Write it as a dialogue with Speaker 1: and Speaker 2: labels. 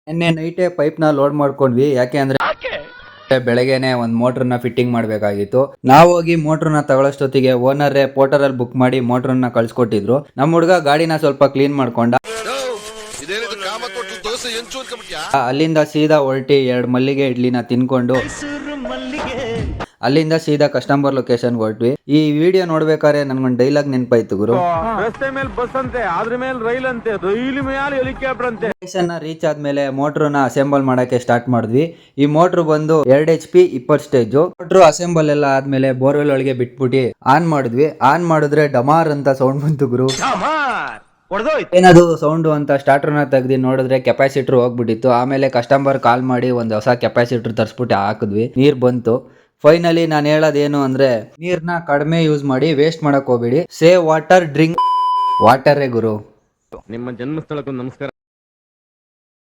Speaker 1: ನಿನ್ನೆ ನೈಟೇ ಪೈಪ್ನ ಲೋಡ್ ಮಾಡ್ಕೊಂಡ್ವಿ. ಯಾಕೆ ಅಂದ್ರೆ ಬೆಳಗ್ಗೆನೆ ಒಂದು ಮೋಟ್ರನ್ನ ಫಿಟ್ಟಿಂಗ್ ಮಾಡಬೇಕಾಗಿತ್ತು. ನಾವು ಹೋಗಿ ಮೋಟ್ರನ್ನ ತಗೊಳ್ಳೋಷ್ಟೊತ್ತಿಗೆ ಓನರೇ ಪೋರ್ಟರಲ್ಲಿ ಬುಕ್ ಮಾಡಿ ಮೋಟ್ರನ್ನ ಕಳ್ಸಿಕೊಟ್ಟಿದ್ರು. ನಮ್ಮ ಹುಡುಗ ಗಾಡಿನ ಸ್ವಲ್ಪ ಕ್ಲೀನ್ ಮಾಡ್ಕೊಂಡ. ಅಲ್ಲಿಂದ ಸೀದಾ ಹೊರಟಿ 2 ಮಲ್ಲಿಗೆ ಇಡ್ಲಿನ ತಿನ್ಕೊಂಡು ಅಲ್ಲಿಂದ ಸೀದಾ ಕಸ್ಟಮರ್ ಲೊಕೇಶನ್ ಹೊರಟ್ವಿ. ಈ ವಿಡಿಯೋ ನೋಡ್ಬೇಕಾದ್ರೆ ನನ್ಗೊಂದು ಡೈಲಾಗ್ ನೆನಪಾಯ್ತು ಗುರು.
Speaker 2: ರಸ್ತೆ ಮೇಲೆ ಬಸ್ ಅಂತೆ, ಅದ್ರ ಮೇಲೆ ರೈಲ್ ಅಂತೆ, ರೈಲ್ ಮೇಲೆ ಹೆಲಿಕಾಪ್ಟರ್ ಅಂತೆ.
Speaker 1: ಲೊಕೇಶನ್ ರೀಚ್ ಆದ್ಮೇಲೆ ಮೋಟ್ರನ್ನ ಅಸೆಂಬಲ್ ಮಾಡಕ್ಕೆ ಸ್ಟಾರ್ಟ್ ಮಾಡಿದ್ವಿ. ಈ ಮೋಟ್ರ್ ಬಂದು 2 HP 20 ಸ್ಟೇಜ್. ಮೋಟ್ರು ಅಸೆಂಬಲ್ ಎಲ್ಲ ಆದ್ಮೇಲೆ ಬೋರ್ವೆಲ್ ಒಳಗೆ ಬಿಟ್ಬಿಟ್ಟು ಆನ್ ಮಾಡಿದ್ವಿ. ಆನ್ ಮಾಡಿದ್ರೆ ಡಮಾರ್ ಅಂತ ಸೌಂಡ್ ಬಂತು ಗುರು. ಏನದು ಸೌಂಡು ಅಂತ ಸ್ಟಾರ್ಟರ್ನ ತೆಗ್ದು ನೋಡಿದ್ರೆ ಕೆಪಾಸಿಟರ್ ಹೋಗ್ಬಿಟ್ಟಿತ್ತು. ಆಮೇಲೆ ಕಸ್ಟಮರ್ ಕಾಲ್ ಮಾಡಿ ಒಂದು ಹೊಸ ಕೆಪಾಸಿಟರ್ ತರಿಸ್ಬಿಟ್ಟು ಹಾಕಿದ್ವಿ. ನೀರ್ ಬಂತು. ಫೈನಲಿ ನಾನು ಹೇಳೋದೇನು ಅಂದ್ರೆ ನೀರ್ನ ಕಡಿಮೆ ಯೂಸ್ ಮಾಡಿ ವೇಸ್ಟ್ ಮಾಡಕ್ ಹೋಗ್ಬೇಡಿ. ಸೇವ್ ವಾಟರ್, ಡ್ರಿಂಕ್ ವಾಟರೇ ಗುರು.
Speaker 2: ನಿಮ್ಮ ಜನ್ಮಸ್ಥಳಕ್ಕೂ ನಮಸ್ಕಾರ.